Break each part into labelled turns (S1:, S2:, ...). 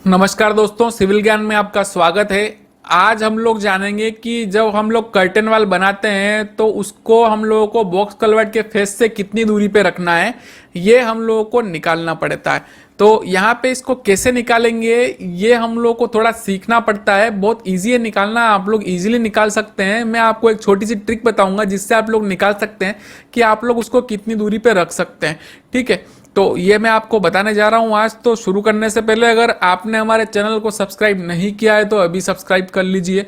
S1: नमस्कार दोस्तों, सिविल ज्ञान में आपका स्वागत है। आज हम लोग जानेंगे कि जब हम लोग कर्टेन वॉल बनाते हैं तो उसको हम लोगों को बॉक्स कलवर्ट के फेस से कितनी दूरी पे रखना है, ये हम लोगों को निकालना पड़ता है। तो यहाँ पे इसको कैसे निकालेंगे ये हम लोग को थोड़ा सीखना पड़ता है। बहुत इजी है निकालना, आप लोग इजीली निकाल सकते हैं। मैं आपको एक छोटी सी ट्रिक बताऊंगा जिससे आप लोग निकाल सकते हैं कि आप लोग उसको कितनी दूरी पे रख सकते हैं। ठीक है, तो ये मैं आपको बताने जा रहा हूँ आज। तो शुरू करने से पहले अगर आपने हमारे चैनल को सब्सक्राइब नहीं किया है तो अभी सब्सक्राइब कर लीजिए।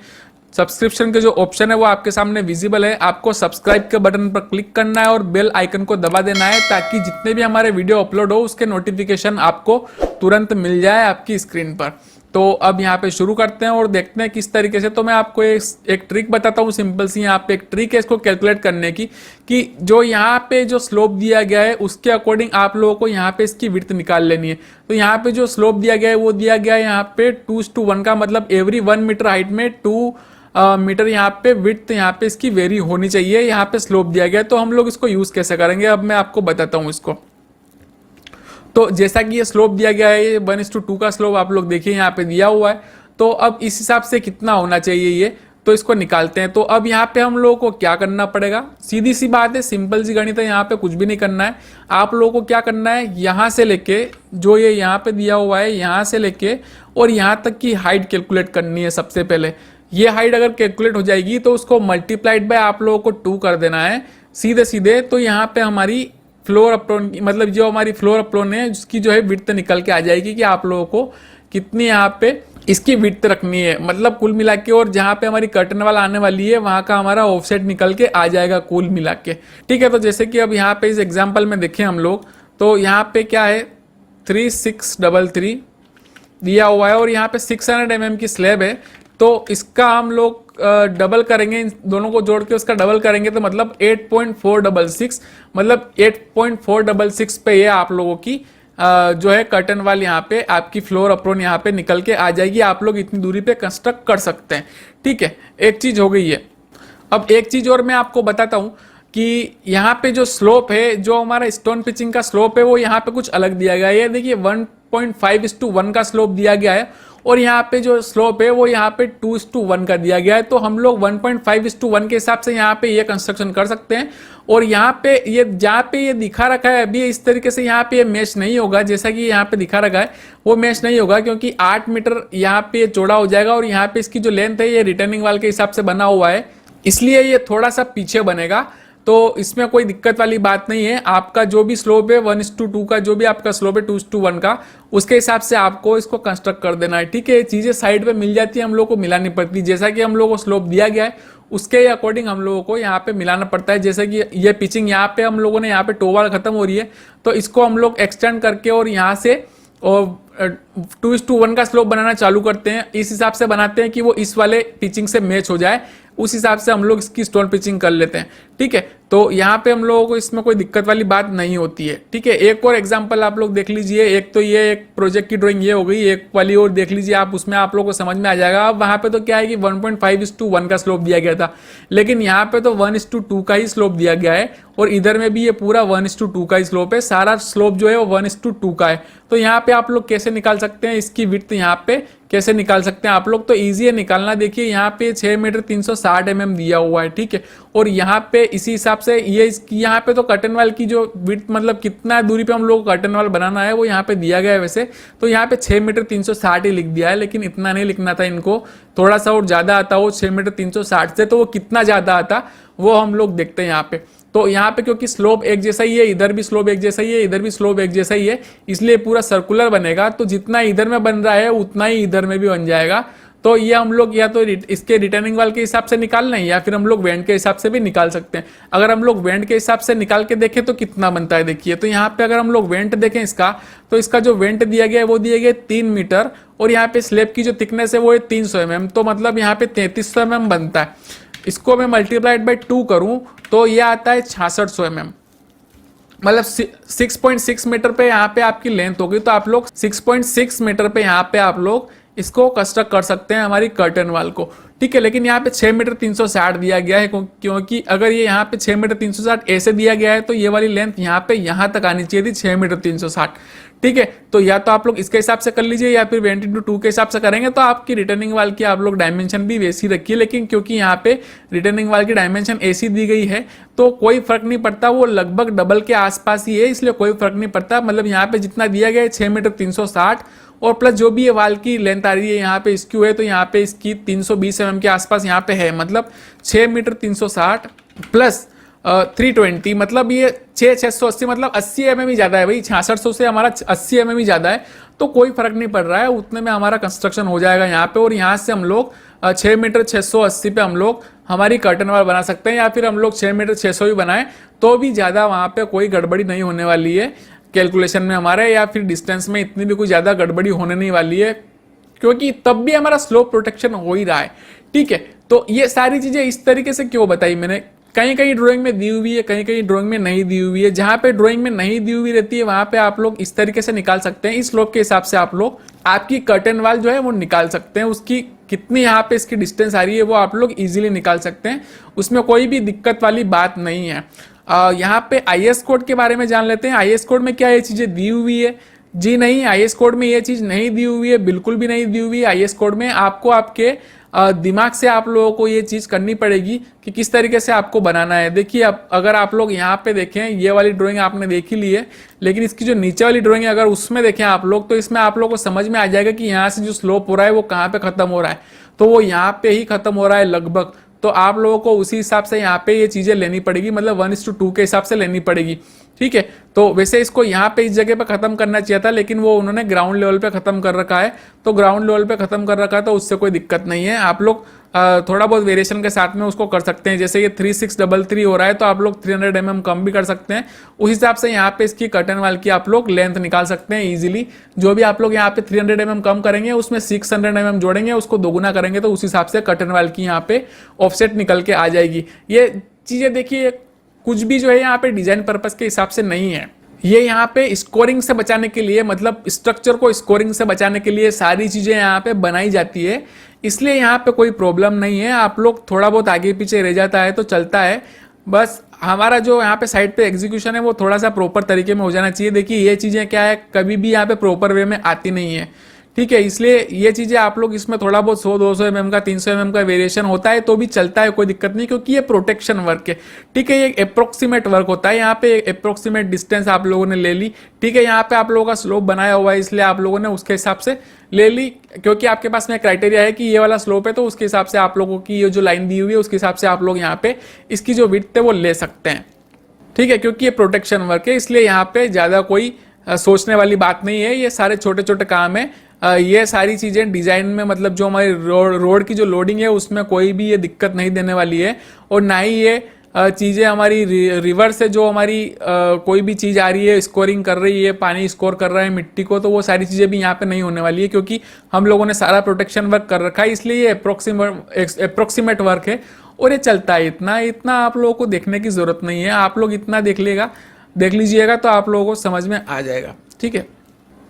S1: सब्सक्रिप्शन के जो ऑप्शन है वो आपके सामने विजिबल है, आपको सब्सक्राइब के बटन पर क्लिक करना है और बेल आइकन को दबा देना है ताकि जितने भी हमारे वीडियो अपलोड हो उसके नोटिफिकेशन आपको तुरंत मिल जाए आपकी स्क्रीन पर। तो अब यहाँ पे शुरू करते हैं और देखते हैं किस तरीके से। तो मैं आपको एक ट्रिक बताता हूँ, सिंपल सी। यहाँ पे एक ट्रिक है इसको कैलकुलेट करने की कि जो यहाँ पे जो स्लोप दिया गया है उसके अकॉर्डिंग आप लोगों को यहाँ पे इसकी विड्थ निकाल लेनी है। तो यहाँ पे जो स्लोप दिया गया है वो दिया गया है यहाँ पे 2:1 का, मतलब एवरी 1 मीटर हाइट में 2 मीटर यहाँ पे विड्थ यहाँ पे इसकी वेरी होनी चाहिए। यहाँ पे स्लोप दिया गया है, तो हम लोग इसको यूज कैसे करेंगे अब मैं आपको बताता हूँ इसको। तो जैसा कि ये स्लोप दिया गया है, ये 1:2 का स्लोप आप लोग देखिए यहाँ पे दिया हुआ है। तो अब इस हिसाब से कितना होना चाहिए ये, तो इसको निकालते हैं। तो अब यहाँ पे हम लोगों को क्या करना पड़ेगा, सीधी सी बात है, सिंपल सी गणित है। यहाँ पे कुछ भी नहीं करना है। आप लोगों को क्या करना है, यहाँ से लेके जो ये यहाँ पे दिया हुआ है यहाँ से लेके और यहाँ तक की हाइट कैलकुलेट करनी है। सबसे पहले ये हाइट अगर कैलकुलेट हो जाएगी तो उसको मल्टीप्लाइड बाय आप लोगों को 2 कर देना है सीधे सीधे। तो यहाँ पे हमारी फ्लोर अप्रोन की, मतलब जो हमारी फ्लोर अप्रोन है उसकी जो है विड्थ निकल के आ जाएगी कि आप लोगों को कितनी यहाँ पे इसकी विड्थ रखनी है, मतलब कुल मिला के। और जहाँ पे हमारी कर्टन वाल आने वाली है वहाँ का हमारा ऑफसेट निकल के आ जाएगा कुल मिला के। ठीक है, तो जैसे कि अब यहाँ पे इस एग्जाम्पल में देखें हम लोग, तो यहाँ पे क्या है 3633 दिया हुआ है और यहाँ पे 600 mm की स्लैब है। तो इसका हम लोग डबल करेंगे, इन दोनों को जोड़ के उसका डबल करेंगे तो मतलब 8.466, मतलब 8.466 पे ये आप लोगों की जो है कर्टन वाल यहाँ पे आपकी फ्लोर अप्रोन यहाँ पे निकल के आ जाएगी। आप लोग इतनी दूरी पे कंस्ट्रक्ट कर सकते हैं। ठीक है, एक चीज हो गई है। अब एक चीज और मैं आपको बताता हूँ कि यहाँ पे जो स्लोप है, जो हमारा स्टोन पिचिंग का स्लोप है वो यहाँ पे कुछ अलग दिया गया है। ये देखिए 1.5:1 का स्लोप दिया गया है और यहाँ पे जो स्लोप है वो यहाँ पे 2:1 का दिया गया है। तो हम लोग 1.5:1 के हिसाब से यहाँ पे ये कंस्ट्रक्शन कर सकते हैं। और यहाँ पे ये जहाँ पे ये दिखा रखा है अभी इस तरीके से यहाँ पे ये मैच नहीं होगा, जैसा कि यहाँ पे दिखा रखा है वो मैच नहीं होगा, क्योंकि 8 मीटर यहाँ पे चौड़ा हो जाएगा और यहाँ पे इसकी जो लेंथ है ये रिटर्निंग वाल के हिसाब से बना हुआ है, इसलिए ये थोड़ा सा पीछे बनेगा। तो इसमें कोई दिक्कत वाली बात नहीं है। आपका जो भी स्लोप है 1:2 का, जो भी आपका स्लोप है 2:1 का, उसके हिसाब से आपको इसको कंस्ट्रक्ट कर देना है। ठीक है, चीजें साइड पे मिल जाती है, हम लोग को मिलानी पड़ती है। जैसा कि हम लोग को स्लोप दिया गया है उसके अकॉर्डिंग हम लोगों को यहाँ पे मिलाना पड़ता है। जैसे कि ये पिचिंग यहाँ पे हम लोगों ने यहाँ पे टोवाल खत्म हो रही है, तो इसको हम लोग एक्सटेंड करके और यहाँ से और 2:1 का स्लोप बनाना चालू करते हैं। इस हिसाब से बनाते हैं कि वो इस वाले पिचिंग से मैच हो जाए, उस हिसाब से हम लोग इसकी स्टोन पिचिंग कर लेते हैं। ठीक है, तो यहाँ पे हम लोगों को इसमें कोई दिक्कत वाली बात नहीं होती है। ठीक है, एक और एग्जांपल आप लोग देख लीजिए। एक तो ये एक प्रोजेक्ट की ड्राइंग ये हो गई, एक वाली और देख लीजिए आप, उसमें आप लोगों को समझ में आ जाएगा। अब वहाँ पे तो क्या है कि 1.5:1 का स्लोप दिया गया था, लेकिन यहाँ पे तो 1:2 का ही स्लोप दिया गया है और इधर में भी ये पूरा 1:2 का ही स्लोप है। सारा स्लोप जो है वो 1:2 का है। तो यहाँ पे आप लोग कैसे निकाल सकते हैं इसकी विड्थ, यहाँ पे कैसे निकाल सकते हैं आप लोग, तो इजी है निकालना। देखिए यहाँ पे 6 मीटर 360 mm दिया हुआ है। ठीक है, और यहाँ पे इसी हिसाब से ये यहाँ पे तो कर्टन वाल की जो विड्थ, मतलब कितना दूरी पे हम लोग कर्टन वाल बनाना है वो यहाँ पे दिया गया है वैसे। तो यहाँ पे 6 मीटर 360 ही लिख दिया है, लेकिन इतना नहीं लिखना था इनको, थोड़ा सा और ज्यादा आता वो 6 मीटर 360 से। तो वो कितना ज्यादा आता वो हम लोग देखते हैं यहाँ पे। तो यहाँ पे क्योंकि स्लोप एक जैसा ही है, इधर भी स्लोप एक जैसा ही है, इधर भी स्लोप एक जैसा ही है, इसलिए पूरा सर्कुलर बनेगा। तो जितना इधर में बन रहा है उतना ही इधर में भी बन जाएगा। तो ये हम लोग या तो इसके रिटर्निंग वाल के हिसाब से निकाल लें या फिर हम लोग वेंट के हिसाब से भी निकाल सकते हैं। अगर हम लोग वेंट के हिसाब से निकाल के देखें तो कितना बनता है देखिए। तो यहाँ पे अगर हम लोग वेंट देखें इसका, तो इसका जो वेंट दिया गया है वो दिया गया 3 मीटर और यहाँ पे स्लेब की जो थिकनेस है वो है 300 mm। तो मतलब यहाँ पे 3300 mm बनता है। इसको मैं मल्टीप्लाइड बाय 2 करूं तो ये आता है 6600 mm, मतलब 6.6 मीटर पे यहाँ पे आपकी लेंथ होगी। तो आप लोग 6.6 मीटर पे यहाँ पे आप लोग इसको कंस्ट्रक्ट कर सकते हैं हमारी कर्टन वाल को। ठीक है, लेकिन यहाँ पे 6 मीटर 360 दिया गया है, क्योंकि अगर ये यहाँ पे 6 मीटर 360 ऐसे दिया गया है तो ये वाली लेंथ यहाँ पे यहाँ तक आनी चाहिए थी 6 मीटर 360। ठीक है। तो या तो आप लोग इसके हिसाब से कर लीजिए या फिर 20x2 के हिसाब से करेंगे तो आपकी रिटर्निंग वाल की आप लोग डायमेंशन भी वैसी रखिए, लेकिन क्योंकि यहाँ पे रिटर्निंग वाल की डायमेंशन ऐसी दी गई है तो कोई फर्क नहीं पड़ता, वो लगभग डबल के आसपास ही है, इसलिए कोई फर्क नहीं पड़ता। मतलब यहाँ पे जितना दिया गया है 6 मीटर 360 और प्लस जो भी ये वाल की लेंथ आ रही है यहाँ पे स्क्यू है तो यहाँ पे इसकी 320 mm के आसपास यहाँ पे है, मतलब 6 मीटर 360 प्लस 320, मतलब ये 680 मतलब 80 mm ही ज़्यादा है भाई, 6600 से हमारा 80 mm ही ज़्यादा है, तो कोई फर्क नहीं पड़ रहा है, उतने में हमारा कंस्ट्रक्शन हो जाएगा यहाँ पे। और यहाँ से हम लोग 6 मीटर 680 पे हम लोग हमारी कर्टन वाल बना सकते हैं, या फिर हम लोग 6 मीटर 600 भी बनाएं तो भी ज़्यादा वहाँ पे कोई गड़बड़ी नहीं होने वाली है कैलकुलेशन में हमारे, या फिर डिस्टेंस में इतनी भी कोई ज़्यादा गड़बड़ी होने नहीं वाली है, क्योंकि तब भी हमारा स्लोप प्रोटेक्शन हो ही रहा है। ठीक है, तो ये सारी चीज़ें इस तरीके से क्यों बताई मैंने, कहीं कहीं ड्राइंग में दी हुई है, कहीं कहीं ड्राइंग में नहीं दी हुई है। जहां पे ड्राइंग में नहीं दी हुई रहती है वहां पे आप लोग इस तरीके से निकाल सकते हैं, इस स्लोप के हिसाब से आप लोग आपकी कर्टन वाल जो है वो निकाल सकते हैं, उसकी कितनी यहाँ पे इसकी डिस्टेंस आ रही है वो आप लोग इजीली निकाल सकते हैं, उसमें कोई भी दिक्कत वाली बात नहीं है। यहाँ पे आईएस कोड के बारे में जान लेते हैं। आईएस कोड में क्या ये चीज़ें दी हुई है? जी नहीं, आईएस कोड में ये चीज़ नहीं दी हुई है, बिल्कुल भी नहीं दी हुई है। आईएस कोड में आपको आपके दिमाग से आप लोगों को ये चीज़ करनी पड़ेगी कि किस तरीके से आपको बनाना है। देखिए, अब अगर आप लोग यहाँ पे देखें, ये वाली ड्राइंग आपने देख ही ली है, लेकिन इसकी जो नीचे वाली ड्राइंग है अगर उसमें देखें आप लोग, तो इसमें आप लोग को समझ में आ जाएगा कि यहाँ से जो स्लोप हो रहा है वो कहाँ पे खत्म हो रहा है, तो वो यहाँ पे ही खत्म हो रहा है लगभग। तो आप लोगों को उसी हिसाब से यहाँ पे ये चीज़ें लेनी पड़ेगी, मतलब 1:2 के हिसाब से लेनी पड़ेगी। ठीक है, तो वैसे इसको यहाँ पे इस जगह पे खत्म करना चाहिए था, लेकिन वो उन्होंने ग्राउंड लेवल पे खत्म कर रखा है, तो ग्राउंड लेवल पे खत्म कर रखा है तो उससे कोई दिक्कत नहीं है। आप लोग थोड़ा बहुत वेरिएशन के साथ में उसको कर सकते हैं, जैसे ये 3633 हो रहा है तो आप लोग 300 mm कम भी कर सकते हैं, उस हिसाब से यहाँ पे इसकी कर्टन वाल की आप लोग लेंथ निकाल सकते हैं इजीली। जो भी आप लोग यहाँ पे 300 mm कम करेंगे उसमें 600 mm जोड़ेंगे, उसको दोगुना करेंगे तो उस हिसाब से कर्टन वाल की यहाँ पे ऑफसेट निकल के आ जाएगी। ये चीज़ें देखिए कुछ भी जो है यहाँ पे डिजाइन पर्पस के हिसाब से नहीं है, ये यहाँ पे स्कोरिंग से बचाने के लिए, मतलब स्ट्रक्चर को स्कोरिंग से बचाने के लिए सारी चीज़ें यहाँ पे बनाई जाती है, इसलिए यहाँ पे कोई प्रॉब्लम नहीं है। आप लोग थोड़ा बहुत आगे पीछे रह जाता है तो चलता है, बस हमारा जो यहाँ पे साइड पे एग्जीक्यूशन है वो थोड़ा सा प्रॉपर तरीके में हो जाना चाहिए। देखिए ये चीज़ें क्या है, कभी भी यहाँ पे प्रॉपर वे में आती नहीं है। ठीक है, इसलिए ये चीज़ें आप लोग इसमें थोड़ा बहुत 100-200 mm का 300 mm का वेरिएशन होता है तो भी चलता है, कोई दिक्कत नहीं, क्योंकि ये प्रोटेक्शन वर्क है। ठीक है, ये अप्रोक्सीमेट वर्क होता है, यहाँ पे अप्रोक्सीमेट डिस्टेंस आप लोगों ने ले ली। ठीक है, यहाँ पे आप लोगों का स्लोप बनाया हुआ है इसलिए आप लोगों ने उसके हिसाब से ले ली, क्योंकि आपके पास में क्राइटेरिया है कि ये वाला स्लोप है तो उसके हिसाब से आप लोगों की ये जो लाइन दी हुई है उसके हिसाब से आप लोग यहाँ पे इसकी जो विड्थ है वो ले सकते हैं। ठीक है, क्योंकि ये प्रोटेक्शन वर्क है इसलिए यहाँ पे ज़्यादा कोई सोचने वाली बात नहीं है, ये सारे छोटे छोटे काम है। ये सारी चीज़ें डिज़ाइन में, मतलब जो हमारी रोड की जो लोडिंग है उसमें कोई भी ये दिक्कत नहीं देने वाली है, और ना ही ये चीज़ें हमारी रिवर से जो हमारी कोई भी चीज़ आ रही है स्कोरिंग कर रही है, पानी स्कोर कर रहा है मिट्टी को, तो वो सारी चीज़ें भी यहाँ पे नहीं होने वाली है, क्योंकि हम लोगों ने सारा प्रोटेक्शन वर्क कर रखा है, इसलिए ये अप्रोक्सीमेट वर्क है और ये चलता है। इतना आप लोगों को देखने की ज़रूरत नहीं है, आप लोग इतना देख लीजिएगा तो आप लोगों को समझ में आ जाएगा। ठीक है,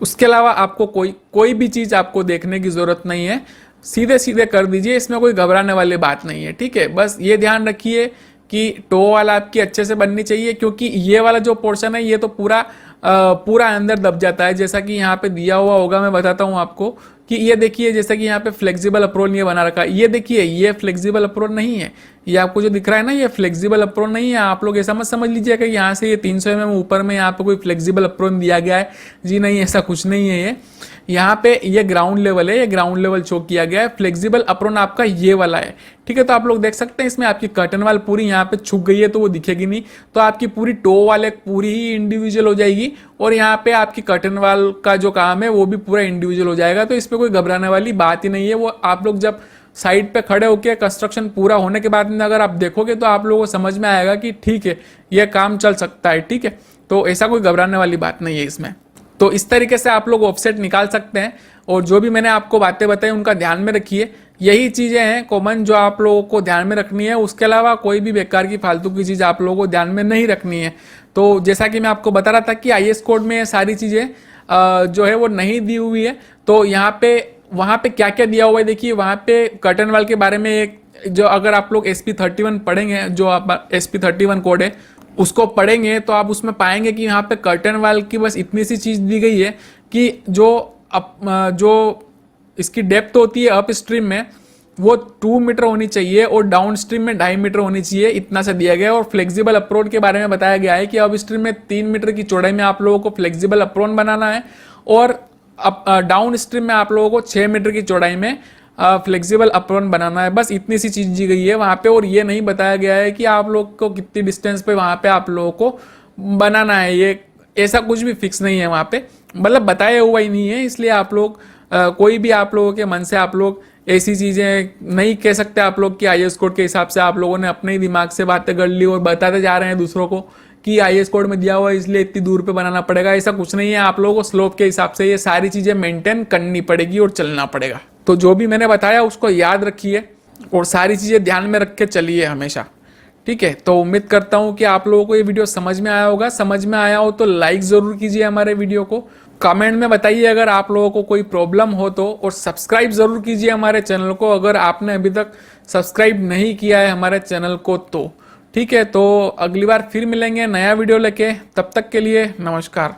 S1: उसके अलावा आपको कोई भी चीज़ आपको देखने की ज़रूरत नहीं है, सीधे सीधे कर दीजिए, इसमें कोई घबराने वाली बात नहीं है। ठीक है, बस ये ध्यान रखिए कि टो वाला आपकी अच्छे से बननी चाहिए, क्योंकि ये वाला जो पोर्शन है ये तो पूरा अंदर दब जाता है, जैसा कि यहाँ पे दिया हुआ होगा, मैं बताता हूँ आपको कि ये देखिए, जैसा कि यहाँ पे फ्लेक्सिबल अप्रोन ये बना रखा है, ये देखिए ये फ्लेक्सिबल अप्रोन नहीं है, ये आपको जो दिख रहा है ना ये फ्लेक्सिबल अप्रोन नहीं है। आप लोग ऐसा मत समझ लीजिएगा कि यहाँ से ये 300 mm ऊपर में यहाँ पे कोई फ्लेक्सिबल अप्रोन दिया गया है, जी नहीं, ऐसा कुछ नहीं है। ये यहाँ पे ये ग्राउंड लेवल है, ये ग्राउंड लेवल शो किया गया है, फ्लेक्सिबल अप्रोन आपका ये वाला है। ठीक है, तो आप लोग देख सकते हैं इसमें आपकी कर्टन वाल पूरी यहाँ पे छुप गई है तो वो दिखेगी नहीं, तो आपकी पूरी टो वाले पूरी ही इंडिविजुअल हो जाएगी, और यहाँ पे आपकी कर्टन वाल का जो काम है वो भी पूरा इंडिविजुअल हो जाएगा, तो इसमें कोई घबराने वाली बात ही नहीं है। वो आप लोग जब साइड पे खड़े होकर कंस्ट्रक्शन पूरा होने के बाद में अगर आप देखोगे तो आप लोगों को समझ में आएगा कि ठीक है ये काम चल सकता है। ठीक है, तो ऐसा कोई घबराने वाली बात नहीं है इसमें। तो इस तरीके से आप लोग ऑफसेट निकाल सकते हैं, और जो भी मैंने आपको बातें बताई उनका ध्यान में रखिए, यही चीज़ें हैं कॉमन जो आप लोगों को ध्यान में रखनी है, उसके अलावा कोई भी बेकार की फालतू की चीज़ आप लोगों को ध्यान में नहीं रखनी है। तो जैसा कि मैं आपको बता रहा था कि आईएस कोड में सारी चीज़ें जो है वो नहीं दी हुई है, तो यहाँ पे वहाँ पे क्या क्या दिया हुआ है देखिए, वहाँ पे कर्टन वाल के बारे में एक जो अगर आप लोग SP31 पढ़ेंगे, जो आप SP31 कोड है उसको पढ़ेंगे तो आप उसमें पाएंगे कि यहाँ पे कर्टन वाल की बस इतनी सी चीज़ दी गई है कि जो इसकी डेप्थ होती है अप स्ट्रीम में वो 2 मीटर होनी चाहिए और डाउन स्ट्रीम में 2.5 मीटर होनी चाहिए, इतना सा दिया गया है। और फ्लेक्सिबल अप्रोन के बारे में बताया गया है कि अप स्ट्रीम में 3 मीटर की चौड़ाई में आप लोगों को फ्लेक्सिबल अप्रोन बनाना है और डाउन स्ट्रीम में आप लोगों को 6 मीटर की चौड़ाई में फ्लेक्सिबल अप्रोन बनाना है। बस इतनी सी चीज़ दी गई है वहाँ पे, और ये नहीं बताया गया है कि आप लोग को कितनी डिस्टेंस पे वहाँ पे आप लोगों को बनाना है। ये ऐसा कुछ भी फिक्स नहीं है वहाँ पे, मतलब बताया हुआ ही नहीं है। इसलिए आप लोग कोई भी आप लोगों के मन से आप लोग ऐसी चीज़ें नहीं कह सकते आप लोग कि आईएस कोड के हिसाब से आप लोगों ने अपने ही दिमाग से बातें कर ली और बताते जा रहे हैं दूसरों को कि आईएस कोड में दिया हुआ है इसलिए इतनी दूर पे बनाना पड़ेगा। ऐसा कुछ नहीं है, आप लोगों को स्लोप के हिसाब से ये सारी चीज़ें मेंटेन करनी पड़ेगी और चलना पड़ेगा। तो जो भी मैंने बताया उसको याद रखिए और सारी चीज़ें ध्यान में रख के चलिए हमेशा, ठीक है। तो उम्मीद करता हूँ कि आप लोगों को ये वीडियो समझ में आया होगा। समझ में आया हो तो लाइक ज़रूर कीजिए हमारे वीडियो को, कमेंट में बताइए अगर आप लोगों को कोई प्रॉब्लम हो तो, और सब्सक्राइब ज़रूर कीजिए हमारे चैनल को अगर आपने अभी तक सब्सक्राइब नहीं किया है हमारे चैनल को तो, ठीक है। तो अगली बार फिर मिलेंगे नया वीडियो लेके, तब तक के लिए नमस्कार।